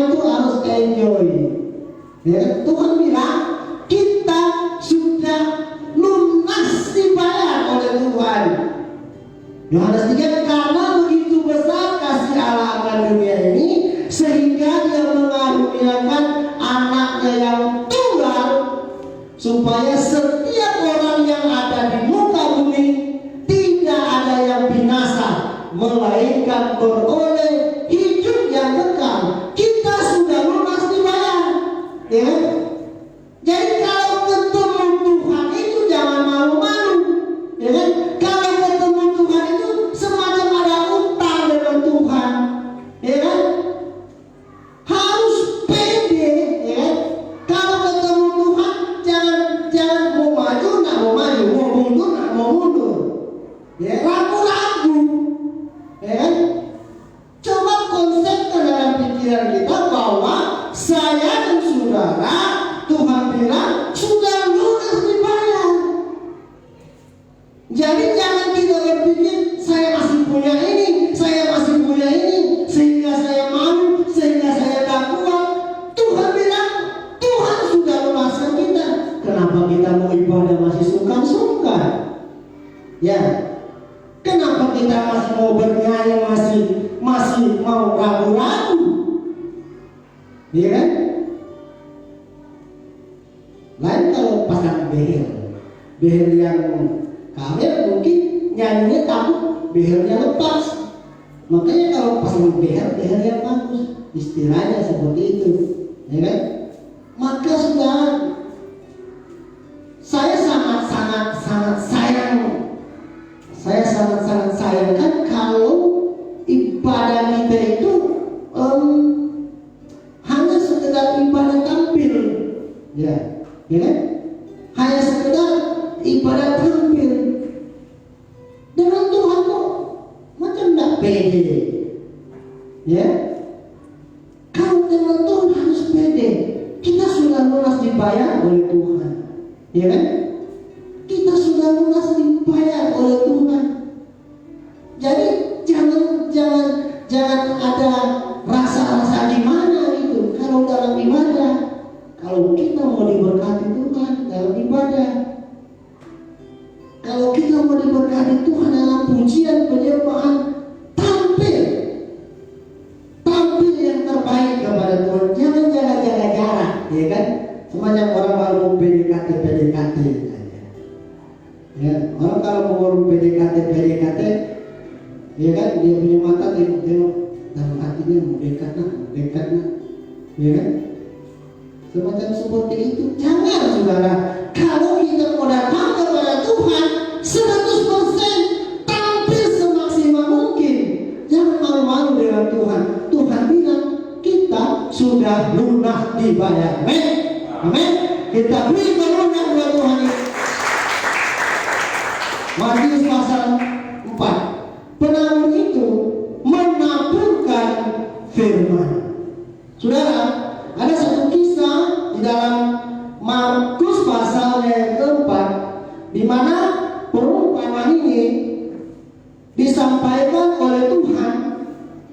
itu harus enjoy. Ya, Tuhan bilang kita sudah lunas dibayar oleh Tuhan. Yohanes 3, karena begitu besar kasih Allah akan dunia ini sehingga Dia mengaruniakan anaknya yang tunggal supaya setiap orang yang ada di muka bumi tidak ada yang binasa melainkan beroleh hidup yang kekal. Kita sudah lunas dibayar, ya. Jadi kalau ketemu Tuhan itu jangan malu-malu, ya kan? Kalau ketemu Tuhan itu semacam ada utang dengan Tuhan, ya kan? Harus pede, ya kan? Kalau ketemu Tuhan jangan mau maju, nak mau maju, mau mundur, nak mau mundur, ya, ragu-ragu, ya kan? Coba konsepkan dalam pikiran kita bahwa saya dan saudara, Tuhan bilang sudah lunas dibayar. Jadi jangan kita berpikir saya masih punya ini, saya masih punya ini, sehingga saya malu, sehingga saya tak kuat. Tuhan bilang Tuhan sudah lunaskan kita. Kenapa kita mau ibadah masih sungkan-sungkan? Ya, kenapa kita masih mau bernyanyi, masih mau ragu-ragu? Iya kan? Lain kalau pasang behel yang kawin mungkin nyanyinya takut behelnya lepas. Makanya kalau pasang behel yang bagus, istilahnya seperti itu, ya kan? Maka sudah saya sangat sayangkan kalau ibadah kita itu hanya sekedar ibadah tampil, ya kan? Hanya sekedar ibadah tampil. Dengan Tuhan kok macam tak pede, ya? Kalau dengan Tuhan harus pede. Kita sudah lunas dibayar oleh Tuhan, ya kan? Kita sudah lunas dibayar oleh Tuhan. Jadi jangan ada rasa-rasa gimana gitu kalau dalam ibadah. Kalau kita mau diberkati Tuhan dalam ibadah, kalau kita mau diberkati Tuhan dalam pujian penyembahan, tampil yang terbaik kepada Tuhan. Jangan jaga jarak, ya kan? Semacam orang baru mau PDKT, ya. Orang kalau mau PDKT, ya kan? Dia punya mata tengok dalam hatinya mau dekat nak, ya kan? Semacam seperti itu. Jangan saudara, kalau kita mau datang kepada Tuhan 100% tampil semaksimal mungkin. Jangan malu-malu dengan Tuhan. Tuhan bilang kita sudah lunas dibayar. Amin. Kita beri kemuliaan buat Tuhan. Matius pasal 4. Penabur itu menaburkan firman. Saudara, ada satu kisah di dalam Markus pasal yang keempat, di mana perumpamaan ini disampaikan oleh Tuhan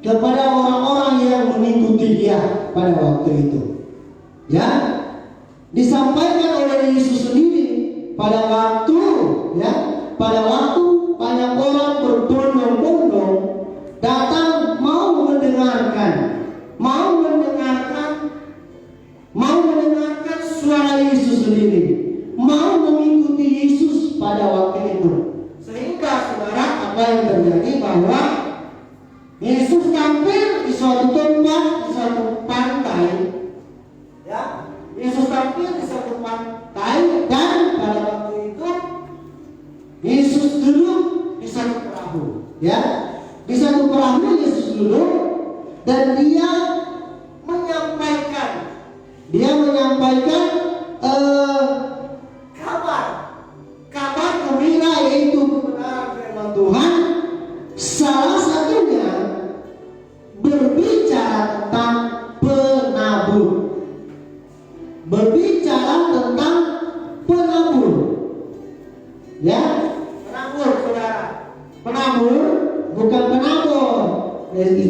kepada orang-orang yang mengikuti Dia pada waktu itu. Ya, disampaikan oleh Yesus sendiri pada waktu banyak orang berbondong-bondong datang mau mendengarkan suara Yesus sendiri, mau mengikuti Yesus pada waktu itu. Sehingga saudara, apa yang terjadi bahwa Yesus tampil di suatu tempat, di suatu pantai, ya. Yesus tampil di suatu pantai, dan pada waktu itu Yesus duduk di satu perahu, ya. Di satu perahu Yesus duduk dan Dia menyampaikan kabar gembira, yaitu kebenaran firman Tuhan. Salah satunya berbicara tentang penabur, ya. Penabur, saudara. Penabur bukan penabur. Jadi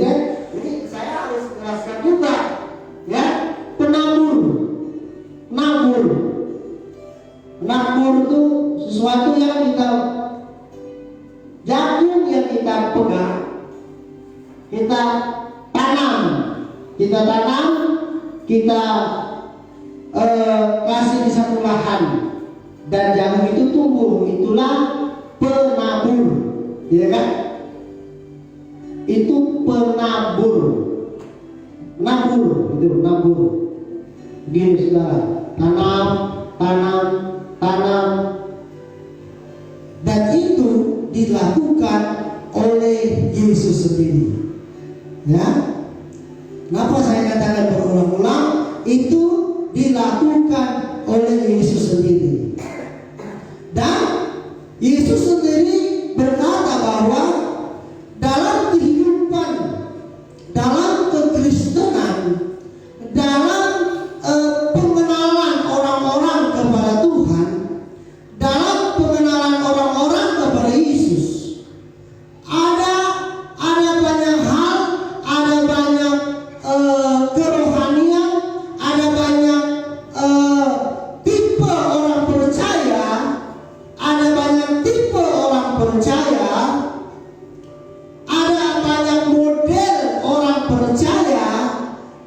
ini saya harus jelaskan juga. tanam, kita kasih di satu lahan dan jagung itu tumbuh, itulah penabur, ya kan? Itu penabur, nabur. Gini saudara, tanam, dan itu dilakukan oleh Yesus sendiri. Ya, kenapa saya katakan berulang-ulang? Itu dilakukan oleh Yesus sendiri. Dan Yesus sendiri berkata bahwa dalam kehidupan, dalam kekristenan, dalam pengenalan orang-orang kepada Tuhan, dalam pengenalan orang-orang kepada Yesus, ada banyak hal, ada banyak kerohanian, ada banyak tipe orang percaya, ada banyak tipe orang percaya, ada banyak model orang percaya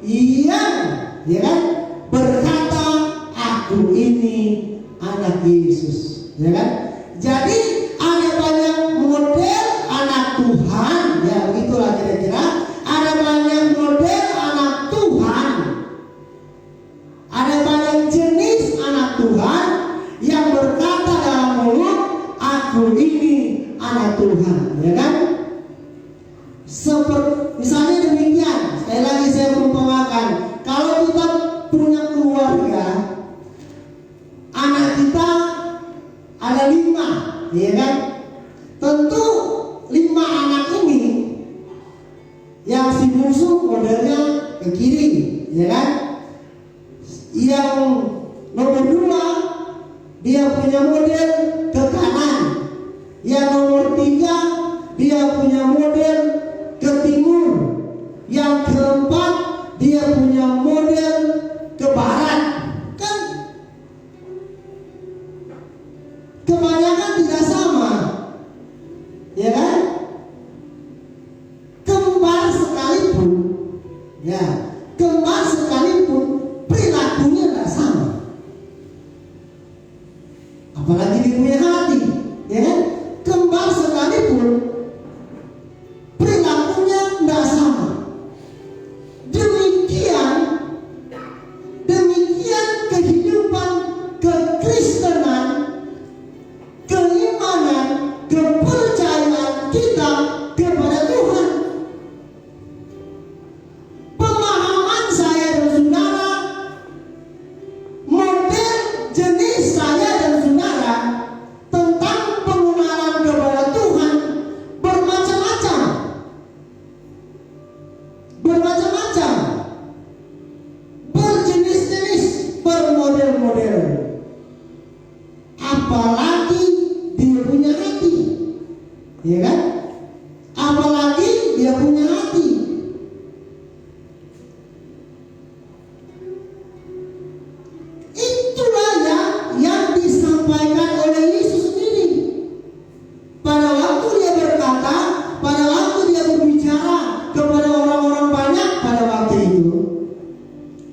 yang, ya kan, berkata aku ini anak Yesus, ya kan? Jadi ada banyak model anak Tuhan, ya begitulah kira-kira. Ada banyak model anak Tuhan, ada banyak jenis anak Tuhan yang berkata dalam mulut aku ini anak Tuhan, ya kan? Seperti misalnya demikian, sekali lagi saya perumpamakan, kalau kita punya keluarga, anak kita ada 5, ya kan? Tentu 5 anak ini, yang si bungsu modelnya ke kiri, ya kan? Yang nomor 2 dia punya model ke kanan, yang nomor 3 dia punya model ke timur, yang keempat dia punya model ke barat. Kan kebanyakan tidak sama, ya kan? Kembar sekalipun, ya, kembar sekalipun perilakunya tidak sama. Apalagi dia punya hati, ya kan? Kembar sekalipun perilakunya tidak sama. Demikian kehidupan kekristenan, keimanan, kepercayaan kita kepada Tuhan. Pemahaman saya dan saudara, model jenis saya dan saudara tentang pengenalan kepada Tuhan bermacam-macam, berjenis-jenis, bermodel-model. Apalagi dia punya hati, ya kan? Apalagi dia punya hati. Itulah yang disampaikan oleh Yesus sendiri. Pada waktu dia berkata, pada waktu dia berbicara kepada orang-orang banyak pada waktu itu,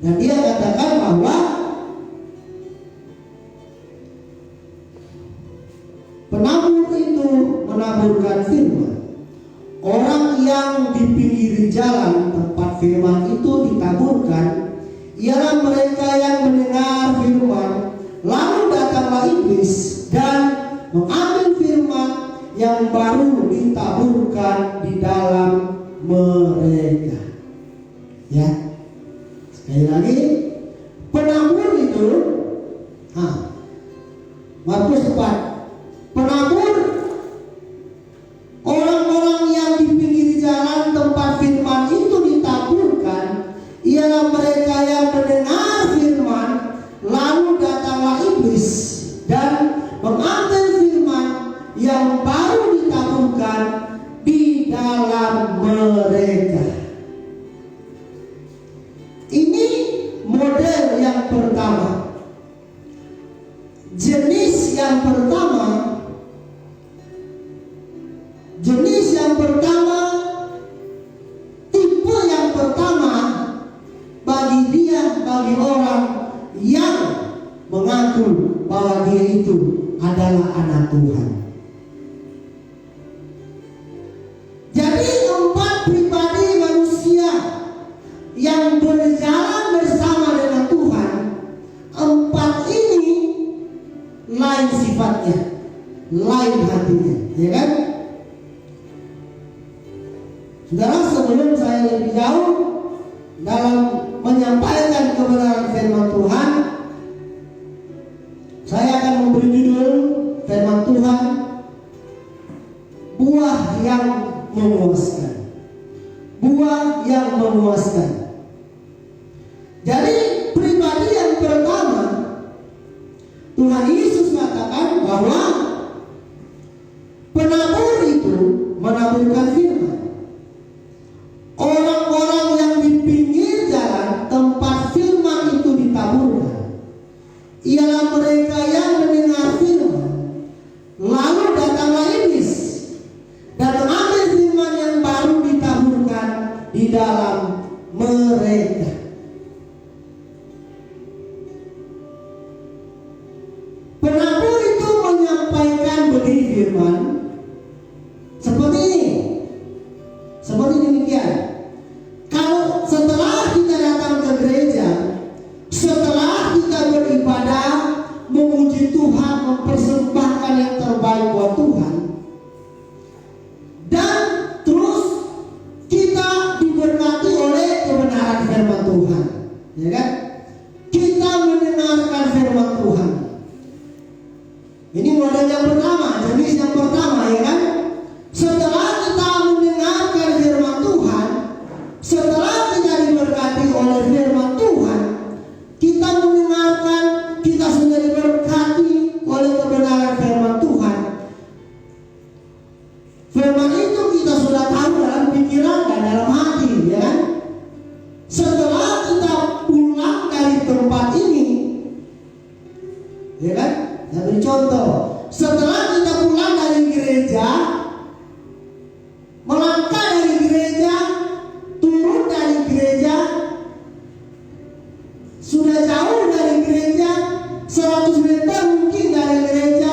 dan dia katakan bahwa penabur itu menaburkan firman. Orang yang di pinggir jalan tempat firman itu ditaburkan ialah mereka yang mendengar firman, lalu datanglah iblis dan mengambil firman yang baru ditaburkan di dalam mereka. Ya, sekali lagi, penabur itu, Markus 4, penabur orang-orang yang di pinggir jalan tempat firman itu ditaburkan ialah mereka yang mendengar firman, lalu datanglah iblis dan mengambil firman yang baru ditaburkan di dalam mereka. Ini model yang pertama, jenis yang pertama, tipe yang pertama dia bagi orang yang mengaku bahwa dia itu adalah anak Tuhan. Jadi 4 pribadi manusia yang berjalan bersama dengan Tuhan, 4 ini lain sifatnya, lain hatinya, ya kan? Saudara, sebelum saya lebih jauh dalam menyampaikan kebenaran firman Tuhan, saya akan memberi judul firman Tuhan, buah yang memuaskan. Buah yang memuaskan. Jadi pribadi yang pertama, Tuhan Yesus katakan bahwa penabur itu menaburkan firman. Orang-orang yang di pinggir jalan tempat firman itu ditaburkan ialah mereka yang mendengar firman, lalu datanglah iblis dan mengambil firman yang baru ditaburkan di dalam mereka. Penabur itu menyampaikan begini firman seperti ini, seperti demikian. Kalau setelah kita datang ke gereja, setelah kita beribadah, memuji Tuhan, mempersembahkan yang terbaik buat Tuhan, dan terus kita diberkati oleh kebenaran firman Tuhan, ya kan? Kita mendengarkan firman Tuhan. Ini model yang pertama, jenis yang pertama, ya kan? Setelah kita mendengarkan firman Tuhan, setelah kita diberkati oleh firman Tuhan, kita mendengarkan, kita sudah diberkati oleh kebenaran firman Tuhan. Firman itu kita sudah tahu dalam pikiran dan dalam hati, ya kan? Setelah kita pulang dari tempat ini, ya kan? Saya beri contoh. Setelah kita pulang dari gereja, melangkah dari gereja, turun dari gereja, sudah jauh dari gereja, 100 meter mungkin dari gereja,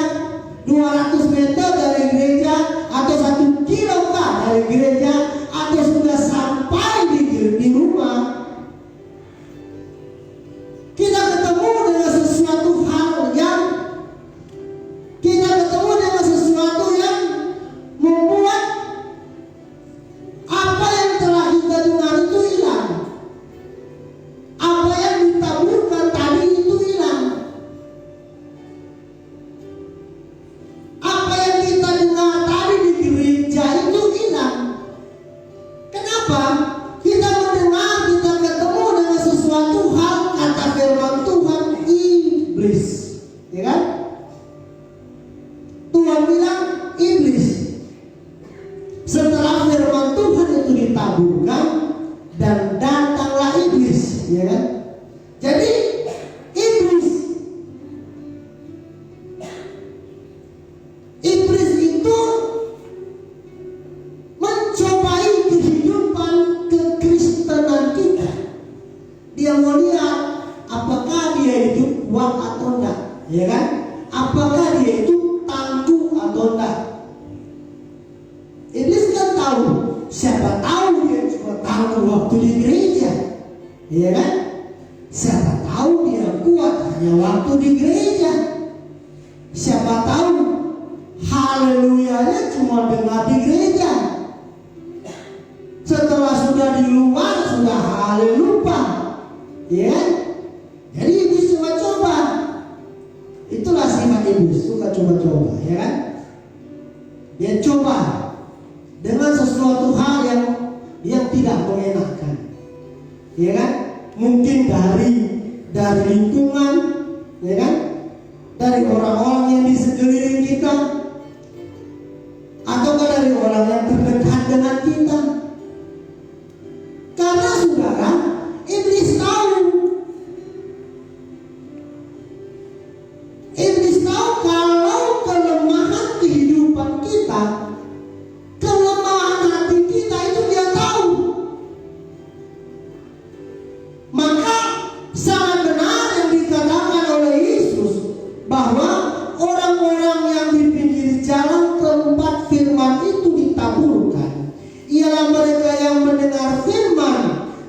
200 meter dari gereja, atau 1 kilometer dari gereja, atau sudah sampai di rumah, kita ketemu dengan sesuatu hal yang membuat apa yang telah kita dengar itu hilang. Apa yang ditaburkan tadi itu hilang. Apa yang kita dengar tadi di gereja itu hilang. Kenapa? Kita mendengar, kita ketemu dengan sesuatu hal, kata firman Tuhan, iblis, ya kan? Tuhan bilang iblis. Setelah firman Tuhan itu ditaburkan, dan datanglah iblis, ya kan? Jadi iblis itu mencobai kehidupan kekristenan kita. Dia mau lihat apakah dia itu kuat atau enggak, ya kan? Apakah dia itu tangguh atau enggak. Iblis kan tahu, siapa tahu dia cuma tangguh waktu di gereja, ya kan? Siapa tahu dia kuat hanya waktu di gereja. Siapa tahu haleluyanya cuma dengar di gereja. Setelah sudah di luar sudah haleluya, ya kan? Jadi iblis coba-coba. Itulah sifat iblis, suka coba-coba, ya kan? Dia coba dengan sesuatu hal yang tidak mengenakan, ya kan? Mungkin dari lingkungan, ya kan? Dari orang-orang yang di sekeliling kita, atau dari orang yang terdekat dengan kita. Karena saudara, iblis tahu kalau kelemahan kehidupan kita, kelemahan hati kita itu dia tahu. Maka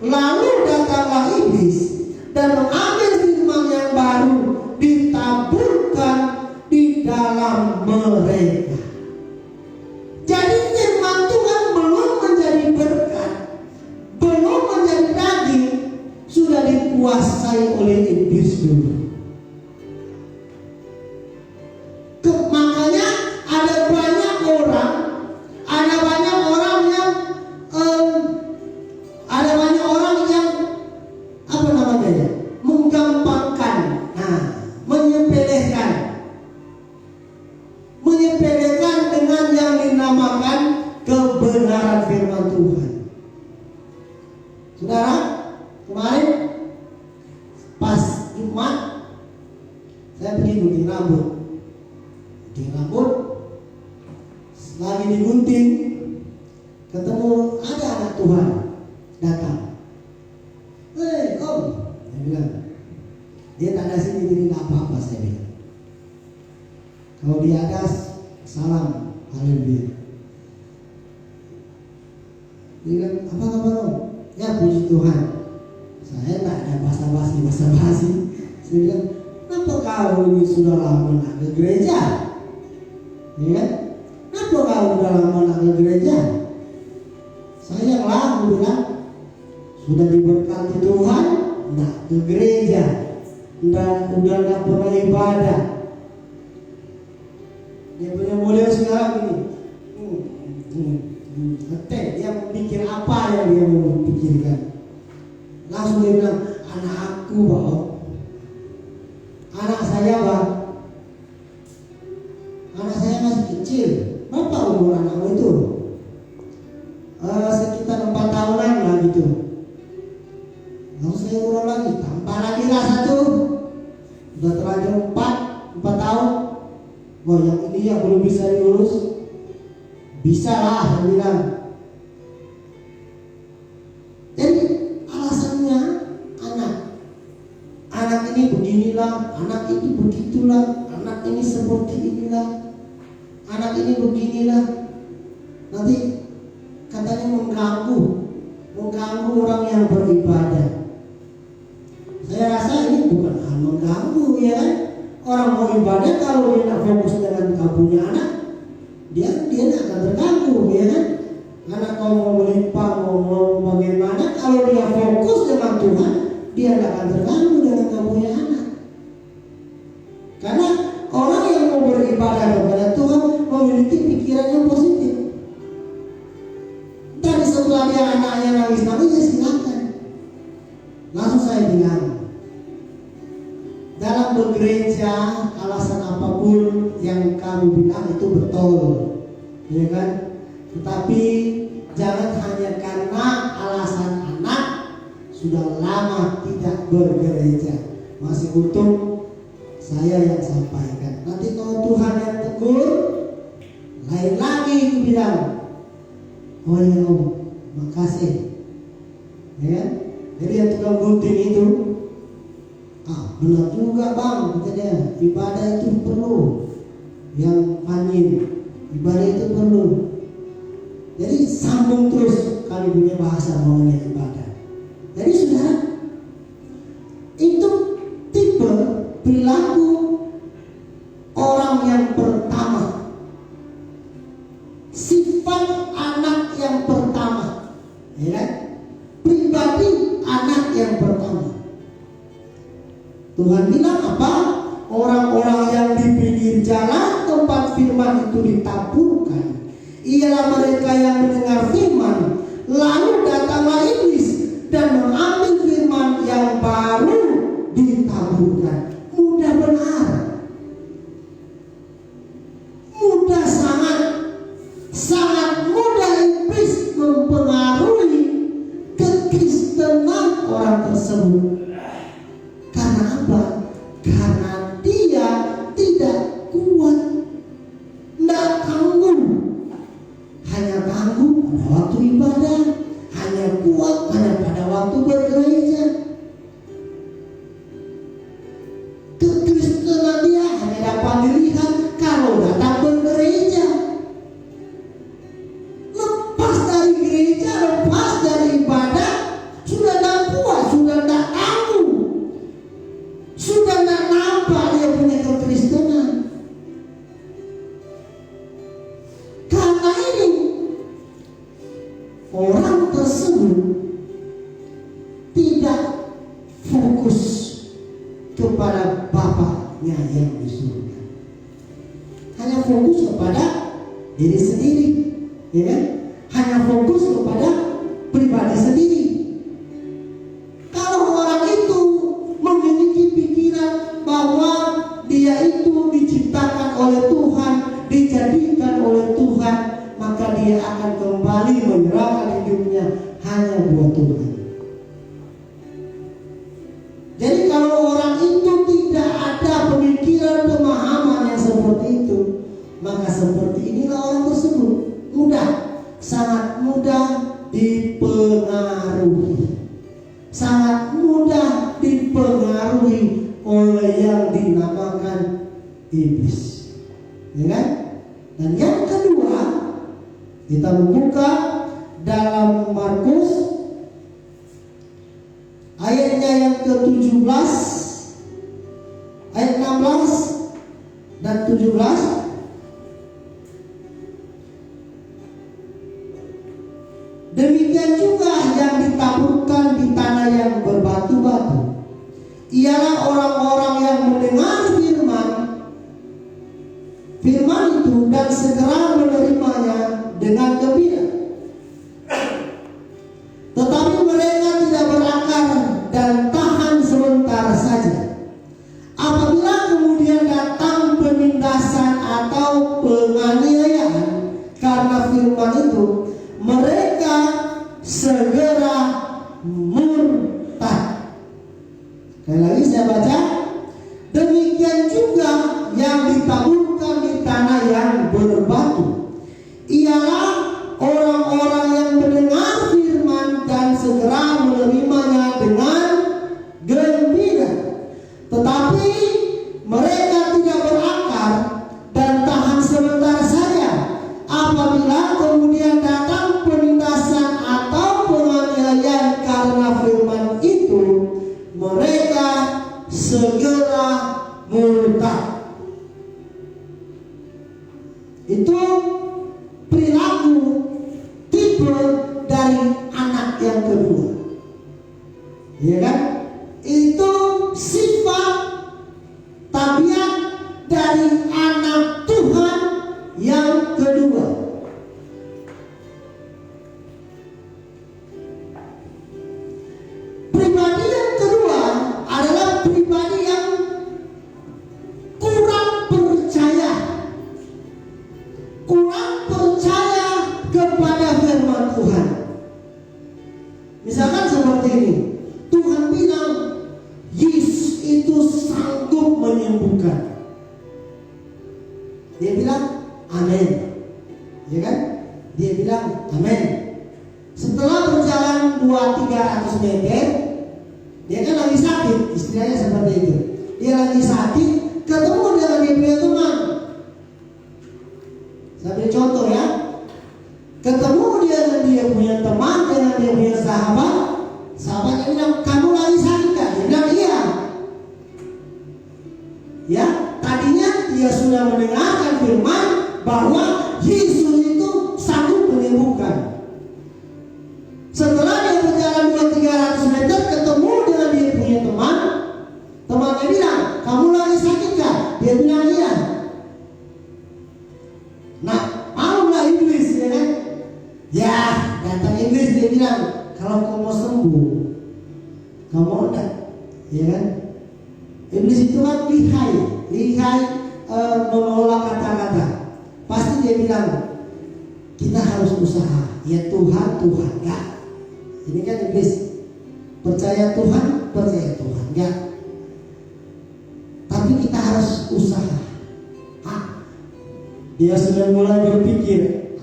Lalu datanglah iblis dan mengambil firman yang baru, ditaburkan di dalam mereka. Jadi firman Tuhan belum menjadi berkat, belum menjadi daging, sudah dikuasai oleh iblis dulu. Makanya ada banyak orang yang apa namanya ya, menggampangkan, menyepelekan dengan yang dinamakan kebenaran firman Tuhan. Saudara, kemarin pas Jumat saya pergi gunting rambut. Lagi digunting, ketemu ada anak Tuhan datang. Om, saya bilang, dia tak ada sini, jadi nggak apa-apa, saya bilang. Kalau di atas, salam, haleluya. Dia bilang, apa kabar Om? Ya puji Tuhan. Saya tak ada basa-basi. Saya bilang, kenapa kau ini sudah lama nak ke gereja? Ya kan? Kenapa kau sudah lama nak ke gereja? Sayanglah, aku bilang, sudah diberkati Tuhan, nak ke gereja, udah nggak pernah ibadah. Dia punya model sekarang ini. Dia memikir apa yang dia mau pikirkan. Langsung dia bilang, anak aku Bang, anak saya Bang, anak saya masih kecil. Berapa umur anakmu itu? Sekitar 4 tahunan lah gitu. Lalu saya ulang lagi, tambah lagi lah 1. Udah terlanjur 4 tahun. Wah, yang ini yang belum bisa diurus. Bisa lah, saya bilang. Jadi alasannya anak ini beginilah, anak ini begitulah, anak ini seperti inilah, anak ini beginilah. Nanti katanya mengganggu orang yang beribadah. Saya rasa ini bukan hal mengganggu, ya kan? Orang mau ibadah kalau dia nak fokus dengan kabunya anak, dia tidak akan terganggu, ya kan? Anak kau mau melimpah, mau bagaimana, kalau dia fokus dengan Tuhan, dia tidak akan terganggu dengan kabunya anak. Karena orang yang mau beribadah kepada Tuhan memiliki pikiran yang positif. Tadi setelah dia anaknya nangis, ya silakan. Langsung saya bilang, dalam bergereja alasan apapun yang kamu bilang itu betul, ya kan? Tetapi jangan hanya karena alasan anak sudah lama tidak bergereja. Masih untung saya yang sampaikan. Nanti kalau Tuhan yang tegur, lain lagi itu bilang, oh ya Om, makasih, ya kan? Jadi yang tukang gunting itu, benar juga Bang, kata dia, ibadah itu perlu. Yang panjin, ibadah itu perlu. Jadi sambung terus kali punya bahasa mengenai ibadah. Jadi saudara, itu tipe perilaku orang yang pertama, sifat anak yang pertama, ya kan? Pribadi anak yang pertama. Tuhan bilang apa? Orang-orang yang di pinggir jalan tempat firman itu ditaburkan, ialah mereka yang mendengar firman, lalu datanglah iblis dan mengambil firman yang baru ditaburkan. Mudah benar, mudah, sangat mudah iblis mempengaruhi kekristenan orang tersebut. Karena apa? Karena dia tidak kuat, tidak tangguh. Hanya tangguh pada waktu ibadah, hanya kuat pada waktu bergereja. Kekristenan dia hanya dapat dilihat kalau datang bergereja. Lepas dari gereja, lepas dari ibadah, sudah tidak fokus kepada Bapaknya yang di surga, hanya fokus kepada diri sendiri, ya kan? Hanya fokus kepada pribadi sendiri. Kalau orang itu memiliki pikiran bahwa dia itu diciptakan oleh Tuhan, dijadikan oleh Tuhan, maka dia akan kembali menyerahkan hidupnya hanya buat Tuhan. Jadi kalau orang itu tidak ada pemikiran pemahaman yang seperti itu, maka seperti inilah orang tersebut sangat mudah dipengaruhi, sangat mudah dipengaruhi oleh yang dinamakan iblis, ya kan? Dan yang kedua, kita membuka dalam Markus ayatnya yang ke-17, ayat 16 dan 17. Demikian juga yang ditaburkan di tanah yang berbatu-batu, ialah orang-orang yang mendengar firman itu dan segera menerimanya dengan gembira. Tetapi mereka tidak berakar dan tahan sebentar saja. Apabila kemudian datang penindasan atau penganiayaan karena firman itu, mereka segera murtad. Sekali lagi saya baca. Demikian juga yang ditaburkan di tanah yang berbatu, ialah orang-orang yang mendengar firman dan segera menerimanya dengan gembira. Tetapi mereka tidak berakar dan tahan sebentar saja. Apabila kemudian datang penindasan atau penganiayaan karena firman itu, mereka segera murtad. Itu perilaku tipe dari anak yang kedua, ya kan? Itu sifat tabiat dari anak Tuhan yang kedua. Pribadi yang kedua adalah pribadi yang kurang percaya kepada firman Tuhan. Misalkan seperti ini, Tuhan bilang Yesus itu sanggup menyembuhkan. Dia bilang amin, ya kan? Dia bilang amin. Setelah berjalan 200-300 meter, dia kan lagi sakit, istilahnya seperti itu. Dia lagi sakit, ketemu dengan dia punya teman. Saya beri contoh ya. Ketemu dia dengan dia punya teman, dengan dia punya sahabat. Sahabatnya bilang, kamu lagi sakit kan? Dia bilang iya. Ya, tadinya dia sudah mendengarkan firman bahwa Yesus itu sanggup menyembuhkan. Setelah dia berjalan 200-300 meter, ketemu dengan dia punya teman. Temannya bilang, kamu lagi sakit kan? Dia bilang iya. Nah, malulah iblis, ya kan? Ya, datang iblis, dia bilang, kalau kamu mau sembuh, kamu enggak, ya kan? Iblis itu kan lihai menolak kata-kata. Pasti dia bilang, kita harus usaha. Ya Tuhan, enggak. Ini kan iblis. Percaya Tuhan, enggak. Tapi kita harus usaha. Dia sudah mulai berpikir,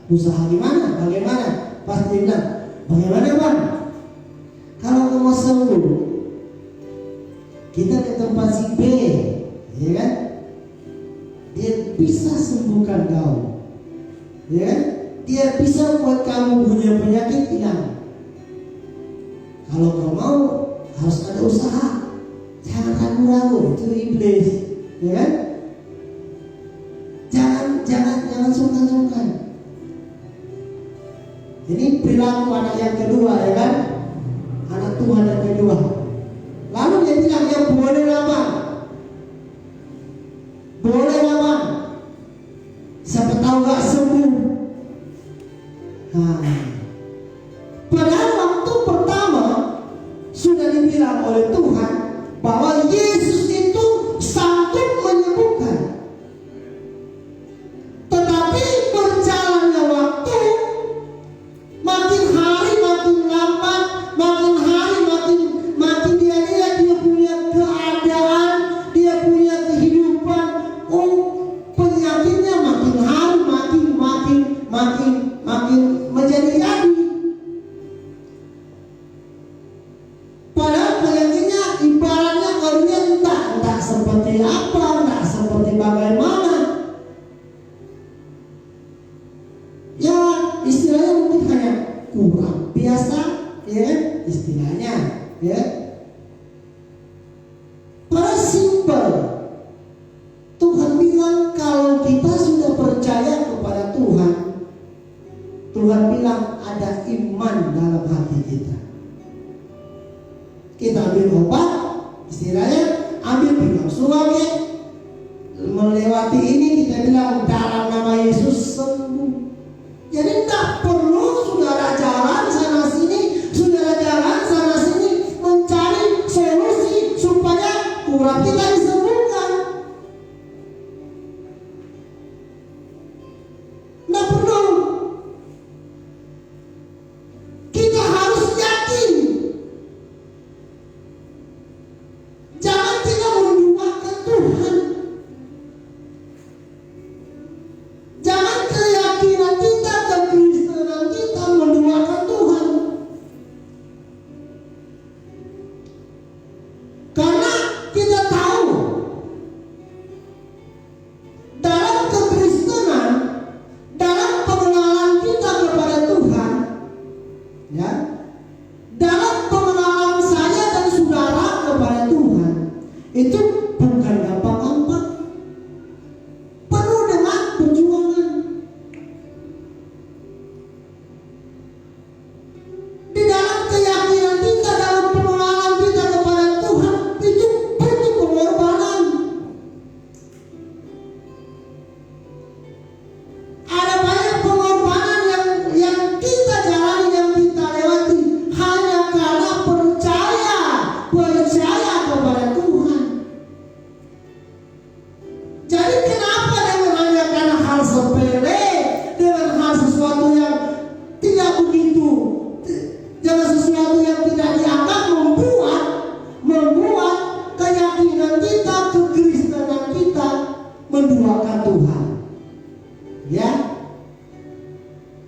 usaha gimana? Bagaimana? Pasti dia bilang, bagaimana Bang? Kalau kamu mau sembuh, kita ke tempat si B, ya kan? Dia bisa sembuhkan kau, ya kan? Dia bisa buat kamu punya penyakit hilang. Kalau kau mau, harus ada usaha. Jangan ragu-ragu, itu iblis, ya kan? Jangan sungkan-sungkan. Ini perilaku anak yang kedua, ya kan? Anak Tuhan yang kedua. Lalu dia bilang, ya boleh lama, boleh lama, siapa tahu gak sembuh. Padahal waktu pertama sudah dibilang oleh Tuhan bahwa Yesus itu sanggup menyembuhkan. Tetapi berjalannya waktu, makin hari makin lambat, makin hari makin dia lihat dia punya keadaan, dia punya kehidupan. Penyakitnya makin hari makin menjadi-jadi. Padahal penyakitnya ibaratnya kalau dia entah seperti apa, entah seperti bagaimana. Ya istilahnya mungkin hanya kurang biasa, ya istilahnya, ya. Padahal simpel. Tuhan bilang kalau kita sudah percaya kepada Tuhan, Tuhan bilang ada iman dalam hati kita. Kita ambil obat, istilahnya ambil pinang suami, melewati ini kita bilang dalam nama Yesus sembuh. Jadi tak perlu saudara jalan sana sini, saudara jalan sana sini mencari solusi supaya kurang kita disembuhkan. Tidak perlu. Kita harus yakin. Jangan kita menduakan Tuhan. Jangan keyakinan kita, kekristenan kita menduakan Tuhan. Karena kita tahu dalam kekristenan, dalam pengenalan kita kepada Tuhan, ya, dalam pengenalan saya dan saudara kepada Tuhan, itu bukan gampang-gampang, penuh dengan perjuangan. Di dalam keyakinan kita, dalam pengenalan kita kepada Tuhan, itu butuh pengorbanan. Ada banyak pengorbanan yang kita jalani, yang kita lewati hanya karena percaya kepada Tuhan. Jadi kenapa dengan hanya karena hal sepele, dengan hal sesuatu yang tidak begitu, dengan sesuatu yang tidak dianggap membuat keyakinan kita, kekristenan kita menduakan Tuhan, ya,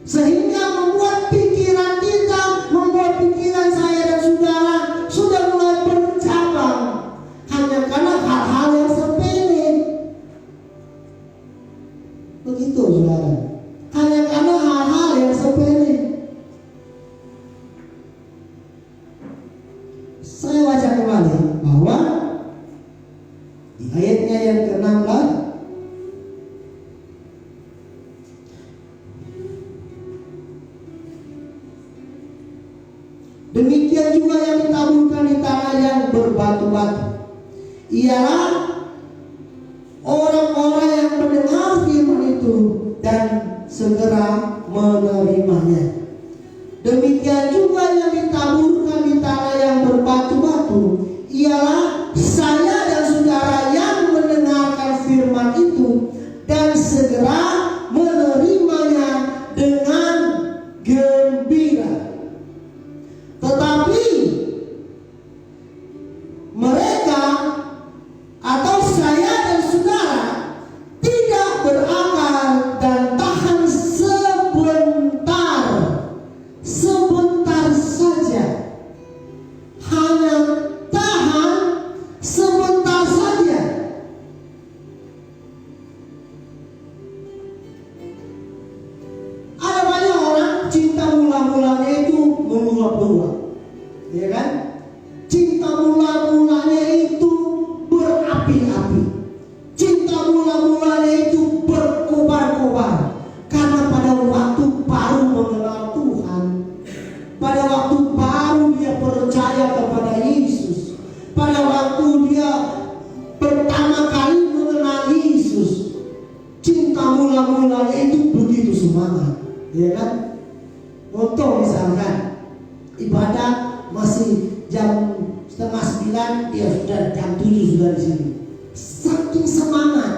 sehingga membuat pikiran kita, membuat pikiran saya dan saudara sudah mulai bercabang hanya karena hal-hal yang sepele. Begitu saudara, hanya karena hal-hal yang sepele. Saya baca kembali bahwa di ayatnya yang ke-16, demikian juga yang ditaburkan di tanah yang berbatu-batu ialah orang-orang yang mendengar firman itu dan segera menerimanya. Demikian juga yang ditaburkan di tanah yang berbatu-batu ialah saya dan saudara yang mendengarkan firman itu dan segera menerimanya dengan gembira. Tetapi mereka atau saya dan saudara tidak berakal dan tahan sebentar saja, hanya tahan sebentar saja. Ada banyak orang cinta mula-mulanya itu menguap-uap, ya kan? Cinta mula-mulanya itu berapi-api, cinta mula-mulanya itu berkobar-kobar, karena pada waktu baru mengenal Tuhan, pada waktu baru dia percaya ya kan? Contoh misalkan ibadah masih jam setengah 9, ya sudah jam 7 sudah di sini. Saking semangat,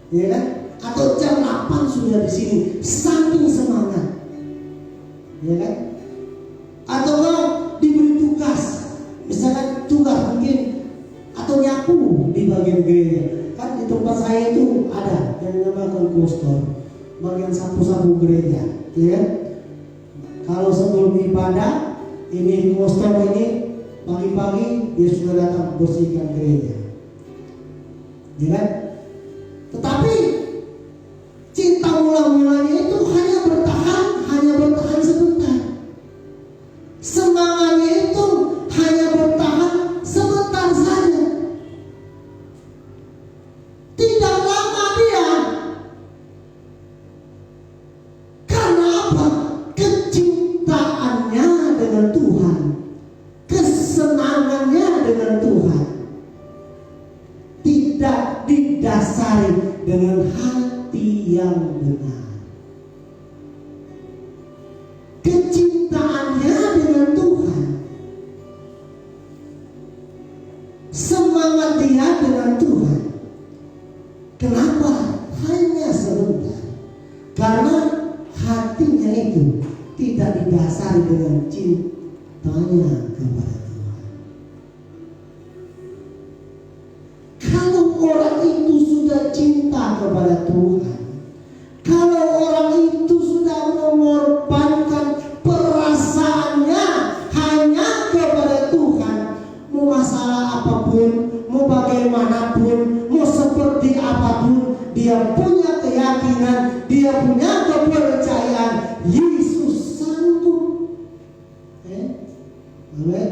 ya kan? Atau jam 8 sudah di sini, saking semangat, ya kan? Atau kalau diberi tugas, misalkan tugas mungkin atau nyapu di bagian gereja, kan di tempat saya itu ada yang dinamakan kostor, bagian sapu-sapu gereja, ya. Kalau sebelum ibadah, ini kostor ini pagi-pagi dia sudah datang bersihkan gereja, ya kan? Tetapi cinta mula-mulanya itu hanya bertahan sebentar. Semangatnya itu hanya bertahan sebentar saja. Tidak lama dia. Karena apa? Kecintaannya dengan Tuhan, kesenangannya dengan Tuhan tidak didasari dengan hati yang benar. Kecintaannya dengan Tuhan, semangat dia dengan Tuhan. Kenapa? Hanya sebentar. Karena hatinya itu tidak didasari dengan cintanya kepada Tuhan. Kalau orang itu sudah cinta kepada Tuhan, kalau orang itu sudah mengorbankan perasaannya hanya kepada Tuhan, mau masalah apapun, mau bagaimanapun, mau seperti apapun, dia punya keyakinan, dia punya kepercayaan, Yesus sanggup. Amin.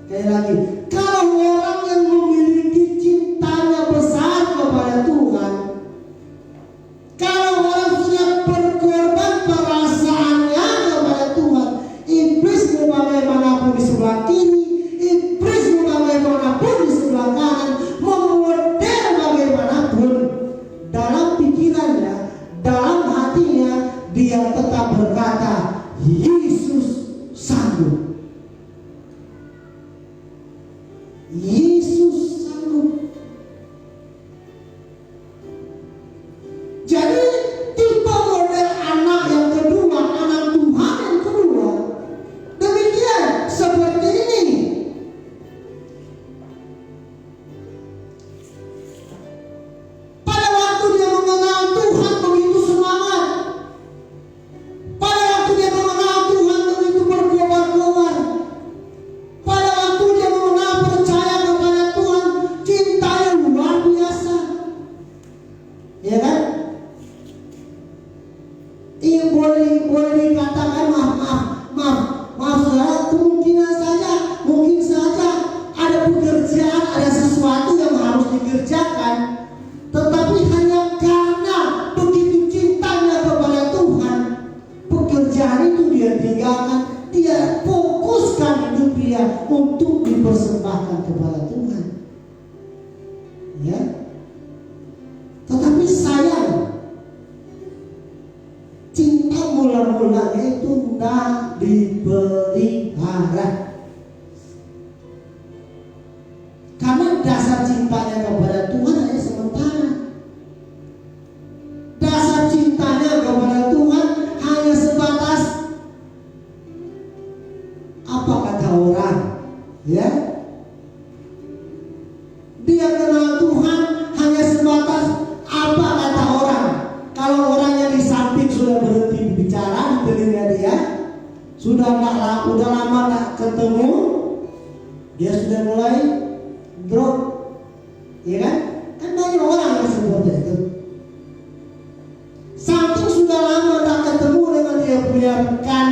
Sekali lagi, kalau orang yang memiliki cintanya besar kepada Tuhan, kalau orang sudah berkorban perasaannya kepada Tuhan, iblis mau bagaimanapun di sebelah kiri, iblis mau bagaimanapun di sebelah kanan, mau model bagaimanapun, dalam pikirannya, dalam hatinya, dia tetap berkata, Yesus sanggup. Yesus sanggup. Jadi tipe model anak yang kedua, anak Tuhan yang kedua, demikian seperti ini. Pada waktu dia mengenal Tuhan begitu semangat, pada waktu dia mengenal Tuhan begitu berkobar-kobar, pada waktu dia mengenal percaya kepada Tuhan, cintanya luar biasa, ya kan? Ini boleh dikatakan maaf saudara, mungkin saja ada pekerjaan, ada sesuatu yang harus dikerjakan, tetapi hanya karena begitu cintanya kepada Tuhan, pekerjaan itu dia tinggalkan, dia fokuskan hidup dia untuk dipersembahkan kepada Tuhan, ya. Tetapi sayang, cinta mula-mulanya itu tidak dipelihara. Karena dasar cintanya kepada Tuhan hanya sementara. Dasar cintanya kepada Tuhan hanya sebatas apa kata orang, ya. Dia kenal Tuhan hanya sebatas apa kata orang. Kalau orang yang di samping sudah berhenti bicara di telinga dia, sudah lama tak ketemu, dia sudah mulai drop, ya kan? Kan banyak orang yang seperti itu. Saking sudah lama tak ketemu dengan dia punya rekan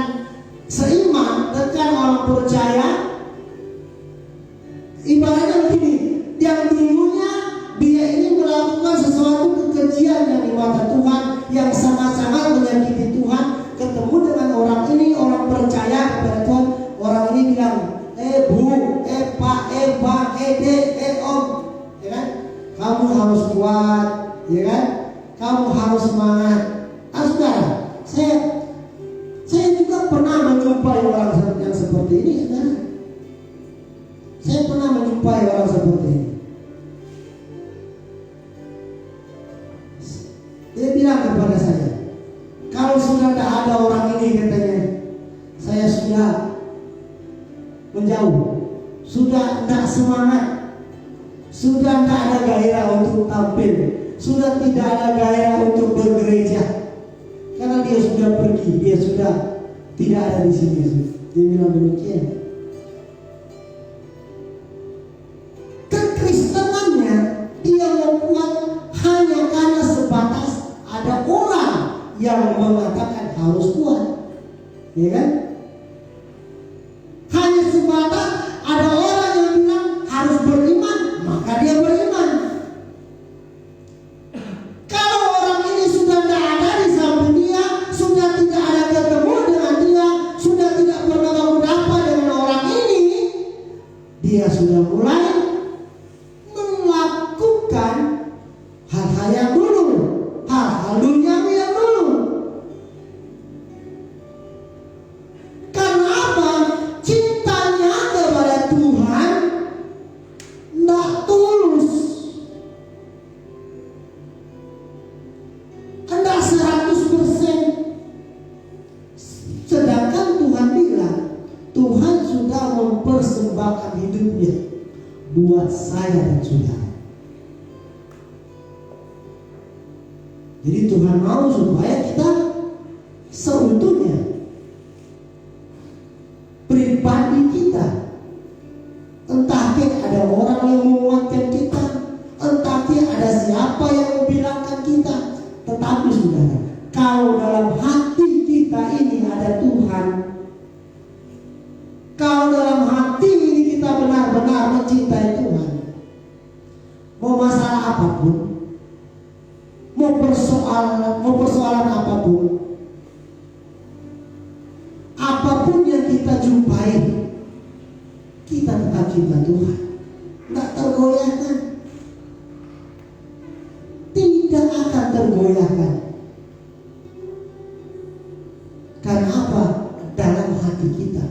seiman, rekan orang percaya, ibaratnya begini, yang dulunya dia ini melakukan sesuatu kekejian yang di mata Tuhan, yang sangat-sangat menyakiti Tuhan, ketemu dengan orang ini, orang percaya kepada Tuhan, orang ini bilang, bu, pak, bang, dek, om, ya kan? Kamu harus kuat, ya kan? Kamu harus semangat. seperti ini. Dia bilang kepada saya, kalau sudah tidak ada orang ini, katanya, saya sudah menjauh, sudah tidak semangat, sudah tidak ada gairah untuk tampil, sudah tidak ada gairah untuk bergereja, karena dia sudah pergi, dia sudah tidak ada di sini. Dia bilang demikian. Kekristenannya dia membuat hanya karena sebatas ada orang yang mengatakan harus kuat, ya kan? Hanya sebatas ada orang yang bilang harus beriman, maka dia beriman. Kalau orang ini sudah tidak ada di samping dia, sudah tidak ada ketemu dengan dia, sudah tidak pernah berjumpa dengan orang ini, dia sudah mulai melakukan hal-hal yang dulu, hal-hal duniawi yang dulu. Karena apa? Cintanya kepada Tuhan tidak tulus, tidak 100%. Sedangkan Tuhan bilang, Tuhan sudah mempersembahkan hidupnya buat saya dan saudara. Jadi Tuhan mau supaya kita seutuhnya, pribadi kita, entah ada orang yang menguatkan kita, entah ada siapa yang membilangkan kita, tetapi saudara, kalau dalam hati kita ini ada Tuhan, kalau dalam hati ini kita benar-benar mencintai Tuhan, mau masalah apapun, mau persoalan apapun yang kita jumpai, kita tetap cinta Tuhan, tidak tergoyahkan, tidak akan tergoyahkan. Karena apa? Dalam hati kita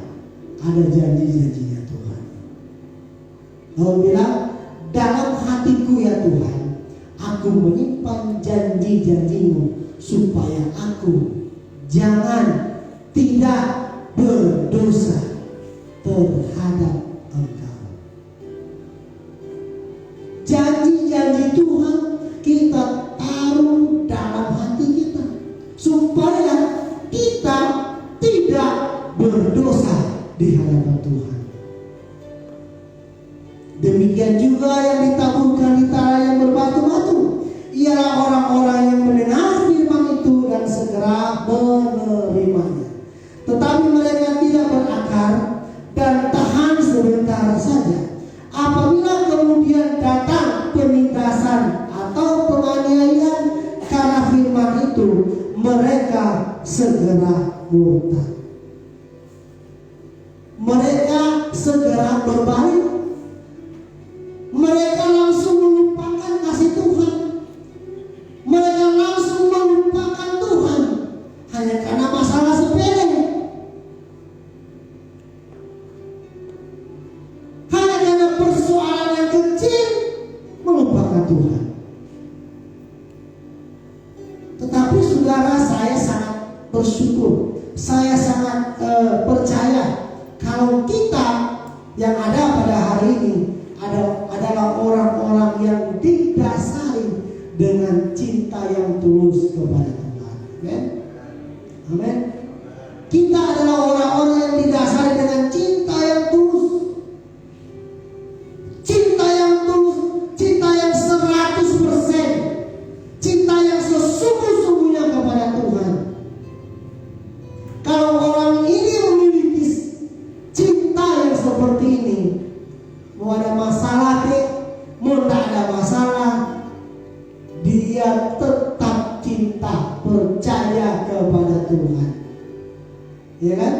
ada janji-janjinya Tuhan. Allah bilang, dalam hatiku ya Tuhan, aku menyimpan janji-janjimu supaya aku jangan tidak berdosa terhadap Engkau. Janji-janji Tuhan kita taruh dalam hati kita supaya kita tidak berdosa di hadapan Tuhan. Demikian juga yang ditaburkan di tanah yang berbatu-batu, ialah orang-orang yang mendengar firman itu dan segera menerimanya. Tetapi mereka tidak berakar dan tahan sebentar saja. Apabila kemudian datang penindasan atau penganiayaan karena firman itu, mereka segera murtad. Mereka segera berbalik. Mereka langsung melupakan kasih Tuhan. Mereka langsung melupakan Tuhan hanya karena masalah sepele, hanya karena persoalan yang kecil, melupakan Tuhan. Tetapi saudara, saya sangat bersyukur, saya sangat percaya kalau kita yang ada pada hari ini adalah orang-orang yang didasari dengan cinta yang tulus kepada Tuhan. Amin. Amin. Kita adalah orang-orang yang didasari dengan cinta yang tulus. Cinta yang tulus, cinta yang 100%, cinta yang sesungguh-sungguhnya kepada Tuhan. Kalau orang ini memiliki cinta yang seperti ini, mau ada masalah mau tak ada masalah, dia tetap cinta, percaya kepada Tuhan, ya kan?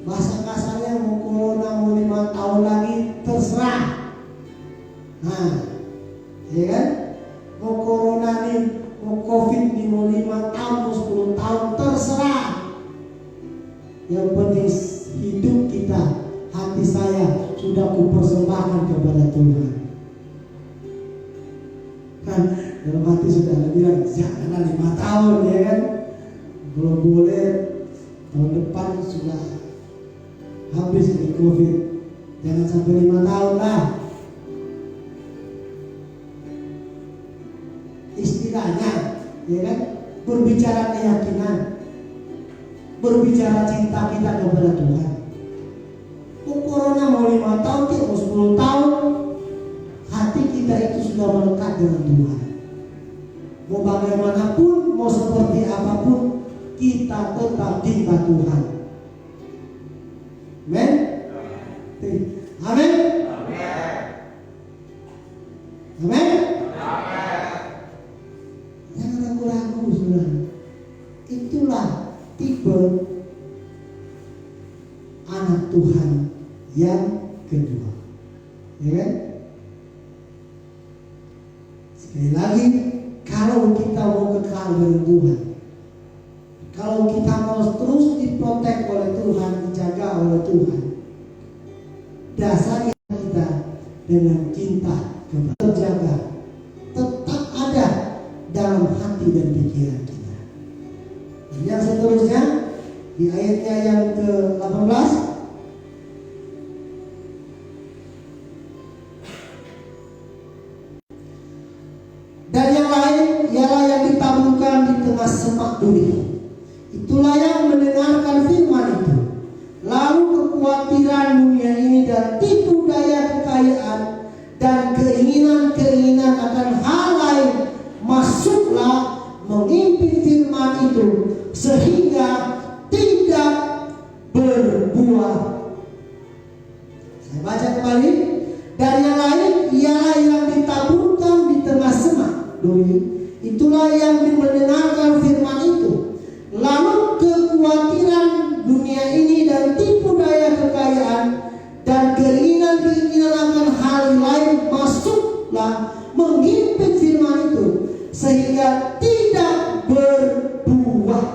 Bahasa kasarnya mau corona mau 5 tahun lagi terserah, nah, ya kan? Mau corona nih, mau covid nih, mau 5 tahun, mau 10 tahun terserah. Yang penting hidup kita, hati hati saya sudah kupersembahkan kepada Tuhan. Kan dalam hati sudah ada bilang, janganlah 5 tahun ya kan, belum boleh, tahun depan sudah habis ini COVID, jangan sampai 5 tahun lah. Istilahnya ya kan, berbicara keyakinan, berbicara cinta kita kepada Tuhan. Corona mau 5 tahun, mau 10 tahun, hati kita itu sudah melekat dengan Tuhan. Mau bagaimanapun, mau seperti apapun, kita tetap cinta Tuhan. Amen. Amen. Amen. Jangan ragu-ragu, saudara. Itulah tipe anak Tuhan yang kedua, ya kan? Sekali lagi, kalau kita mau kekal dengan Tuhan, kalau kita mau terus diprotek oleh Tuhan, dijaga oleh Tuhan, dasarnya kita dengan cinta kepada terjaga, tetap ada dalam hati dan pikiran kita. Dan yang seterusnya di ayatnya yang ke-18, dan yang lain ialah yang ditaburkan di tengah semak duri. Itulah yang mendengarkan firman itu, lalu kekhawatiran dunia ini dan tipu daya kekayaan dan keinginan-keinginan akan hal lain masuklah mengimpi firman itu sehingga tidak berbuah. Saya baca kembali. Dan yang lain ialah yang ditaburkan di tengah semak duri. Itulah yang mendengarkan firman itu, lalu kekhawatiran dunia ini dan tipu daya kekayaan dan keinginan-keinginan akan hal lain masuklah menghimpit firman itu sehingga tidak berbuah.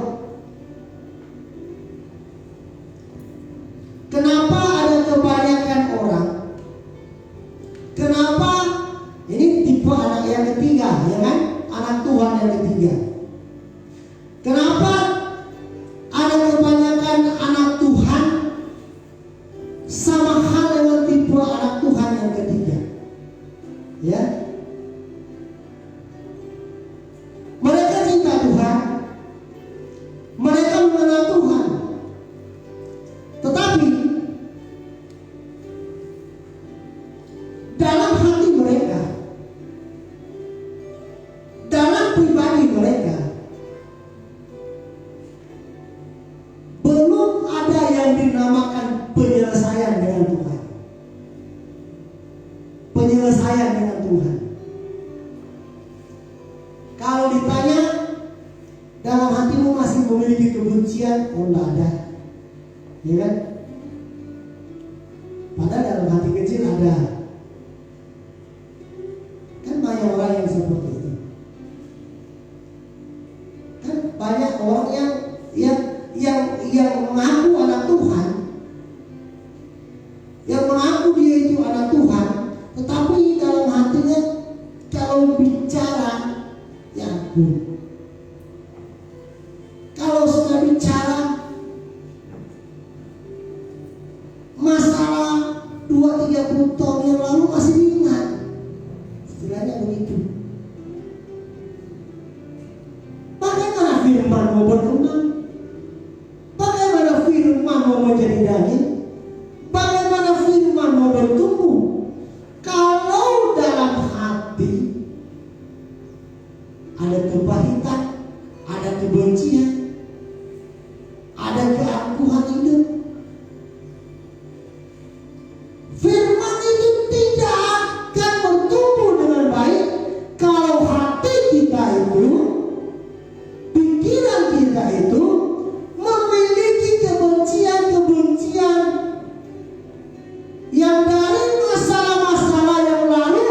Kenapa ada kebanyakan orang? Kenapa ini tipe anak yang ketiga, ya kan? Anak Tuhan yang ketiga. Kenapa ada kebanyakan anak Tuhan sama hal dengan tipe anak Tuhan yang ketiga? Ya, mereka cinta Tuhan, mereka mengenal Tuhan, tetapi dalam hati mereka, dalam pribadi mereka, belum ada yang dinamakan penyelesaian dengan Tuhan. Penyelesaian dengan Tuhan. Kalau ditanya, dalam hatimu masih memiliki kebencian? Oh, enggak ada, ya kan? Padahal dalam hati kecil ada. Kan banyak orang yang seperti itu. Kan banyak orang yang mengaku anak Tuhan, yang mengaku dia itu anak Tuhan, tetapi dalam hatinya kalau bicara, ya ampun, kalau sudah bicara masalah 2-30 tahun yang lalu masih diingat. Istilahnya begitu. Bagaimana firman mau berkembang? Bagaimana firman mau menjadi daging? Bagaimana firman mau bertumbuh? Kalau dalam hati ada kepahitan, ada kebencian, ada keangkuhan hidup, firman itu tidak akan bertumbuh dengan baik. Kalau hati kita itu, pikiran kita itu memiliki kebencian-kebencian yang dari masalah-masalah yang lalu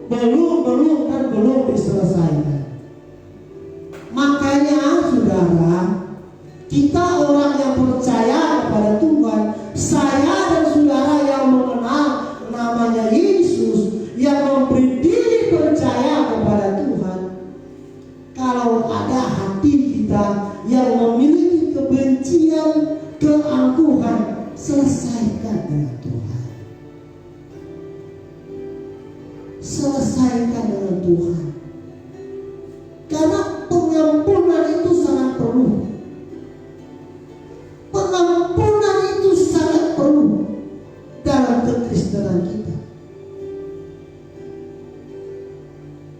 belum diselesaikan. Makanya saudara, kita orang yang percaya kepada Tuhan, saya dan saudara keangkuhan, selesaikan dengan Tuhan. Selesaikan dengan Tuhan. Karena pengampunan itu sangat perlu. Pengampunan itu sangat perlu dalam kekristenan kita.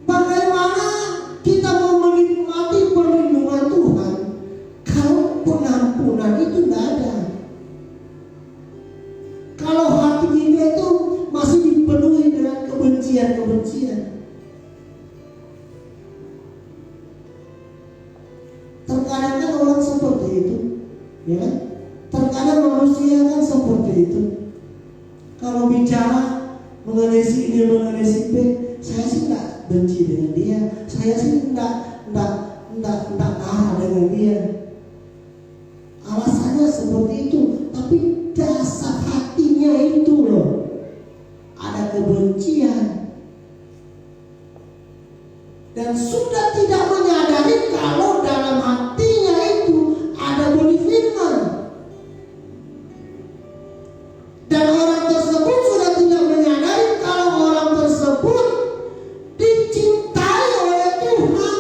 Bagaimana kita mau menikmati perlindungan Tuhan kalau pengampunan itu tidak ada? Kalau hati kita itu masih dipenuhi dengan kebencian-kebencian. Terkadang kan orang seperti itu, ya kan? Terkadang manusia kan seperti itu. Kalau bicara mengenai si ini, mengenai si B, saya sih tidak benci dengan dia, saya sih tidak marah dengan dia. Alasannya seperti itu, tapi dasar hatinya itu loh, ada kebencian. Dan sudah tidak menyadari kalau dalam hatinya itu ada benih firman. Dan orang tersebut sudah tidak menyadari kalau orang tersebut dicintai oleh Tuhan,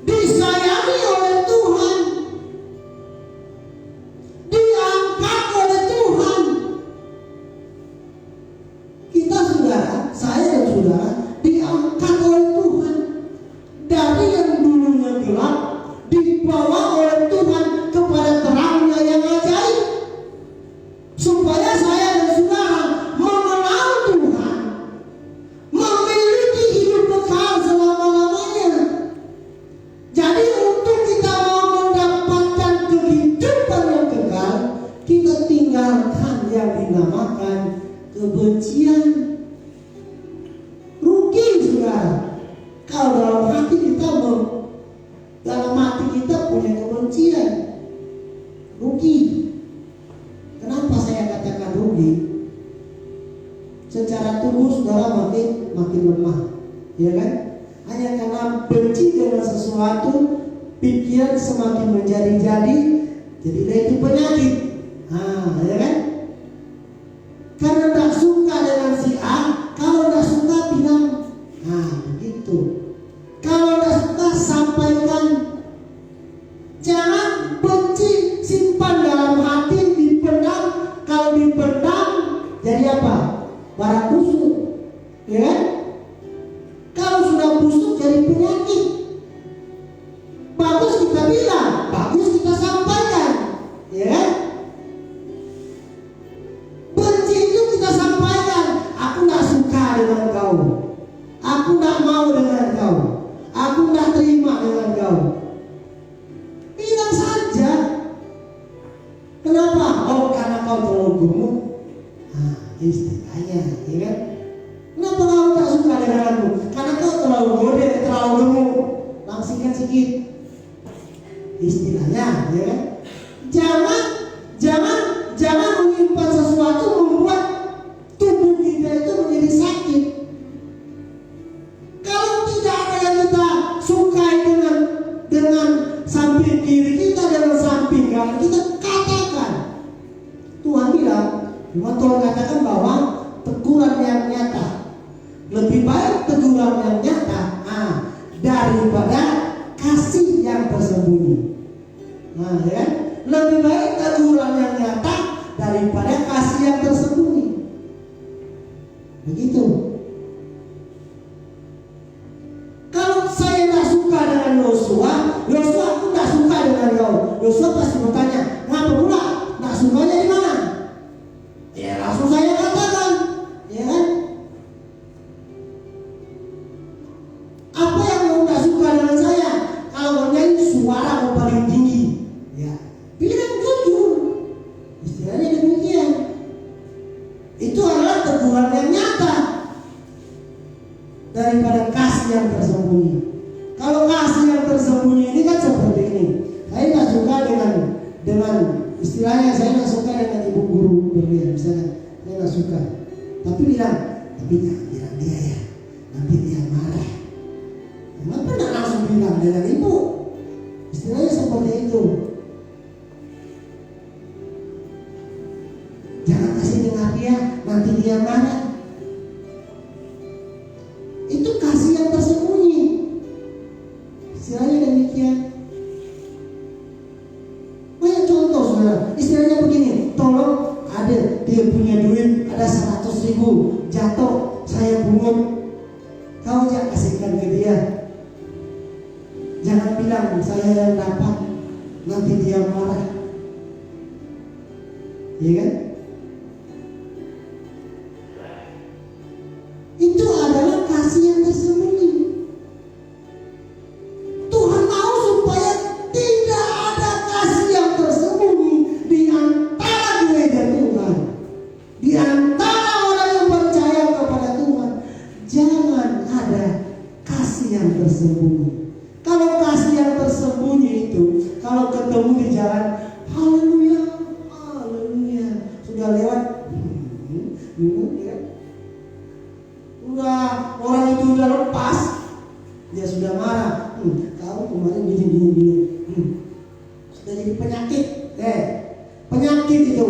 disayangi oleh Tuhan, diangkat oleh Tuhan. Kita saudara, saya dan saudara diangkat oleh Tuhan dari yang dulunya gelap, dibawa oleh Tuhan kepada terangnya yang ajaib, supaya saya dan saudara mengenal Tuhan, memiliki hidup kekal selama-lamanya. Jadi untuk kita mau mendapatkan kehidupan yang kekal, kita tinggalkan yang dinamakan kebencian. Rugi saudara kalau dalam hati kita punya kebencian. Rugi. Kenapa saya katakan rugi? Secara tubuh saudara makin lemah, ya kan? Hanya karena benci dengan sesuatu, pikiran semakin menjadi-jadi, jadilah itu penyakit. Ya kan? Karena tidak suka dengan si A, kalau tidak suka bilang, begitu. Kalau tidak suka sampaikan. Jangan benci, simpan dalam hati, dipendam. Kalau dipendam jadi apa? Barang busuk, ya kan? Kalau sudah busuk jadi penyakit. Bagus kita bilang, bagus kita sampaikan, ya kan? Benci itu kita sampaikan. Aku tidak suka dengan kau, aku tidak mau dengan kau, aku tidak terima dengan kau. Bilang saja. Kenapa? Oh, karena kau terlalu gemuk. Istilahnya, ya kan? Kenapa kau tak suka dengan aku? Karena kau terlalu gede, terlalu gemuk. Langsingkan sedikit. Istilahnya, ya kan? Jangan menyimpan sesuatu membuat tubuh kita itu menjadi sakit. Kalau tidak ada yang kita sukai dengan samping kiri kita, dengan samping kanan kita, katakan. Tuhan bilang, Tuhan katakan bahwa teguran yang nyata, lebih baik teguran yang nyata daripada kasih yang tersembunyi. Ya kan? Lebih baik teguran yang nyata daripada kasih yang tersembunyi. Begitu. Kalau saya tidak suka dengan Yosua, aku tidak suka dengan kau. Yosua pasti bertanya, ngapa pula? Tidak sukanya di mana? Ya langsung saya katakan, ya kan? Apa yang kau tidak suka dengan saya? Kalau menyanyi suara kau paling tinggi, ya bilang jujur. Istilahnya demikian. Itu adalah teguran yang nyata daripada kasih yang tersembunyi. Kalau kasih yang tersembunyi ini kan seperti ini. Saya tidak suka dengan istilahnya, saya tidak suka dengan ibu guru berlian misalnya, saya tidak suka. Tapi jangan bilang dia ya, nanti dia marah. Kenapa tidak langsung bilang dengan ibu? Istilahnya seperti itu. Jangan kasih dengar dia, nanti dia marah. Itu kasih yang tersembunyi. Istilahnya demikian. Banyak contoh saudara. Istilahnya begini, tolong ada dia punya duit ada 100.000 jatuh, saya pungut. Kau jangan kasihkan ke dia. Jangan bilang saya yang dapat, nanti dia marah. Iya kan? Itu adalah kasih yang tersembunyi. Tuhan mau supaya tidak ada kasih yang tersembunyi di antara gereja Tuhan, di antara orang yang percaya kepada Tuhan. Jangan ada kasih yang tersembunyi. Kalau kasih yang tersembunyi itu, kalau ketemu di jalan, haleluya, haleluya, sudah lewat, ya, udah orang itu udah lepas, dia sudah marah. Kau kemarin gini. Sudah jadi penyakit, penyakit itu.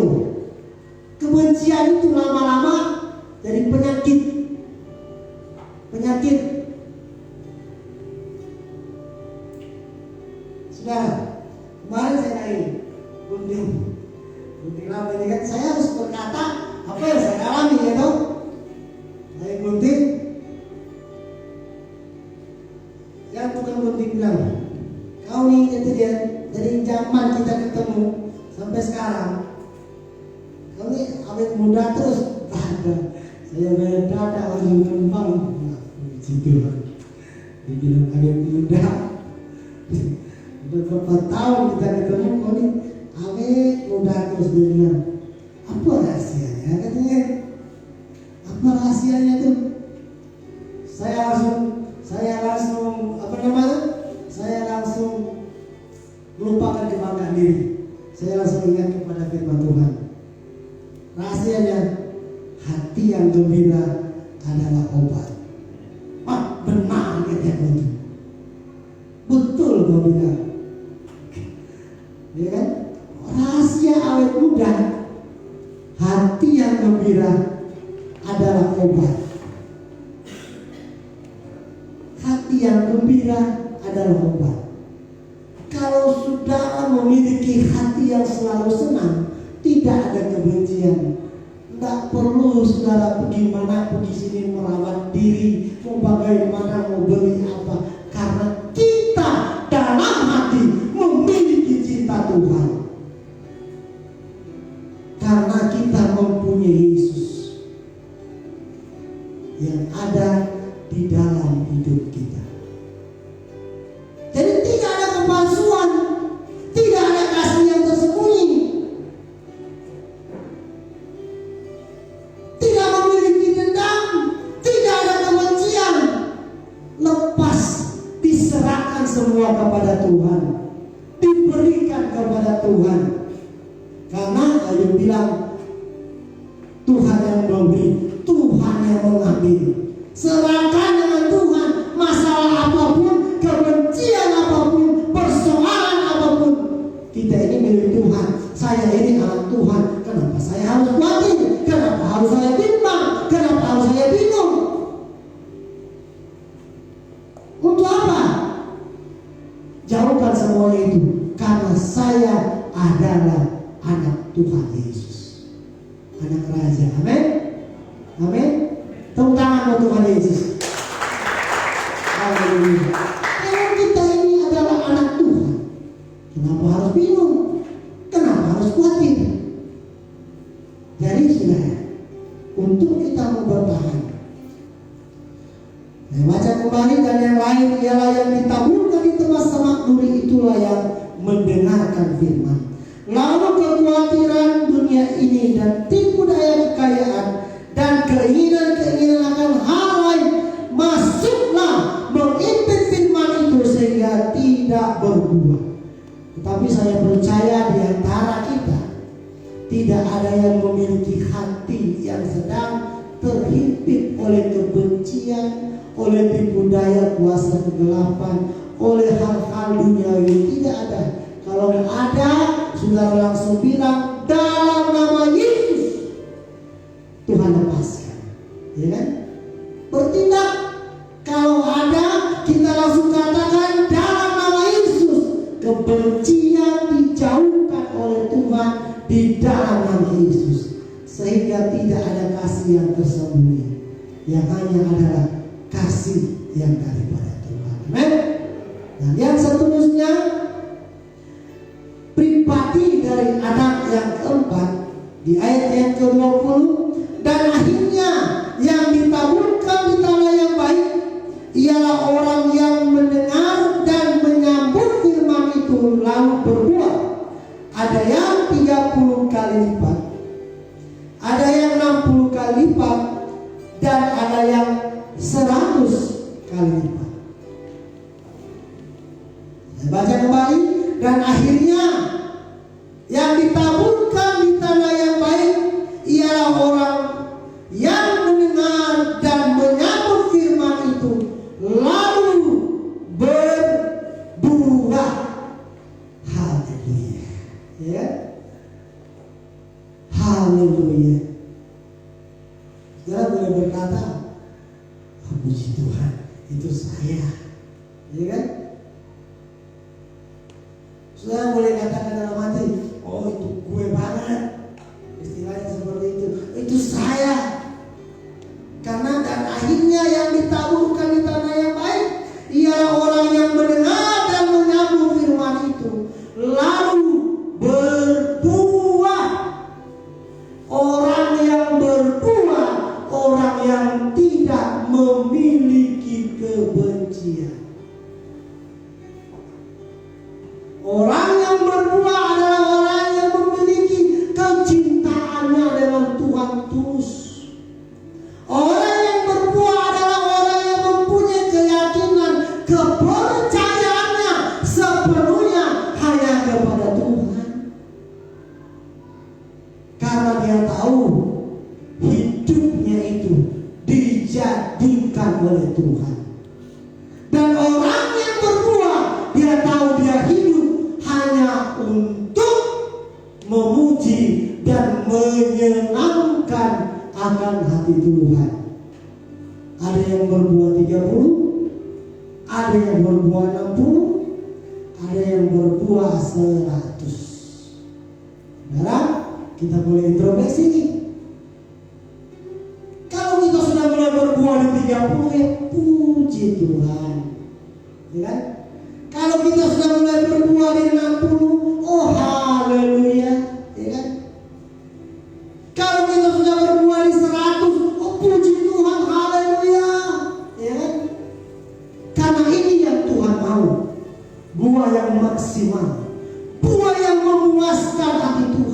Kebencian itu lama-lama jadi penyakit. Sudah, kemarin saya naik gunting lama ini kan, saya harus berkata apa yang saya alami ya toh. Naik gunting, yang bukan gunting bilang, kau nih kata dia, dari zaman kita ketemu sampai sekarang, kau nih awet muda terus. Saya beda orang kembang, gitu lah. Dibilang awet muda. Udah berapa tahun kita ketemu, kau nih awet muda terus. Dia bilang, apa rahasianya katanya? Apa rahasianya tuh? Saya langsung melupakan kebanggaan diri. Saya langsung ingat kepada firman Tuhan. Rahasianya, hati yang gembira adalah obat. Benar kata itu. Betul kau bilang. Ya kan? Rahasia awet muda, hati yang gembira adalah obat. Hati yang gembira adalah obat. Kalau saudara memiliki hati yang selalu senang, tidak ada kebencian. Tidak perlu saudara pergi mana, pergi sini merawat diri, mau bagaimana, mau beli apa. Karena kita dalam hati memiliki cinta Tuhan. Karena kita mempunyai Yesus yang ada di dalam hidup kita. Jadi tidak ada kepalsuan, tidak ada kasih yang tersembunyi, tidak memiliki dendam, tidak ada kebencian. Lepas, diserahkan semua kepada Tuhan, diberikan kepada Tuhan. Karena Ayub bilang, Tuhan yang memberi, Tuhan yang mengambil. Serahkan dengan Tuhan. Masalah apapun, kebencian apapun, persoalan apapun, kita ini milik Tuhan. Saya ini anak Tuhan. Kenapa saya harus khawatir? Kenapa harus saya bimbang? Kenapa harus saya bingung? Untuk apa? Jauhkan semuanya itu. Karena saya adalah anak Tuhan Yesus, anak Raja. Amin. Amin. Tepuk tangan buat Tuhan Yesus. Haleluya. Kalau kita ini adalah anak Tuhan, kenapa harus bingung? Kenapa harus khawatir? Jadi saudara, untuk kita mau bertahan, saya baca kembali, dan yang lain ialah yang ditaburkan di tempat semak duri, itulah yang mendengarkan firman. Lalu kekhawatiran dunia ini dan tipu daya kekayaan dan keinginan-keinginan akan hal lain masuklah mengimpit firman itu sehingga tidak berbuah. Tetapi saya percaya di antara kita tidak ada yang memiliki hati yang sedang terhimpit oleh kebencian, oleh tipu daya kuasa kegelapan, oleh hal-hal duniawi. Tidak ada. Kalau ada, saudara langsung bilang, dalam nama Yesus Tuhan di dalam nama Yesus, sehingga tidak ada kasih yang tersembunyi, yang hanya adalah kasih yang daripada Tuhan. Amin. Dan yang seterusnya, pribadi dari anak yang keempat di ayat yang ke-20, dan akhirnya yang ditaburkan di tanah yang baik ialah orang yang mendengar dan menyambut firman itu lalu berbuah. Ada yang 30 kali lipat, ada yang 60 kali lipat, dan ada yang 100 kali lipat. Saya baca kembali. Dan akhirnya yang ditaburkan di tanah yang baik ialah orang yang mendengar dan menyambut firman itu lalu berbuah. Haleluya. Ya. Haleluya. Saudara boleh berkata, puji Tuhan, itu saya. Ya kan? Saudara boleh katakan dalam hati, oh itu gue banget. Istilahnya seperti itu. Itu saya. Karena dan akhirnya yang ditaburkan di tanah yang baik ialah orang yang mendengar dan menyambut firman itu lalu berbuah. Orang yang berbuah, orang yang tidak memiliki kebencian. Orang yang berbuah adalah orang yang memiliki kecintaannya dengan Tuhan tulus. Orang yang berbuah adalah orang yang mempunyai keyakinan, kepercayaannya sepenuhnya hanya kepada Tuhan. Karena dia tahu hidupnya itu dijadikan oleh Tuhan. Dan orang yang berbuah, dia tahu dia hidup hanya untuk memuji dan menyenangkan akan hati Tuhan. Ada yang berbuah 30, ada yang berbuah 60, ada yang berbuah 100. Saudara, kita boleh introspeksi nih. Kalau kita sudah mulai berbuah di 30, ya puji Tuhan. Ya kan? Kalau kita sudah mulai berbuah di 60, oh haleluya, ya kan? Kalau kita sudah berbuah di 100, oh puji Tuhan, haleluya, ya kan? Karena ini yang Tuhan mau, buah yang maksimal, buah yang memuaskan hati Tuhan.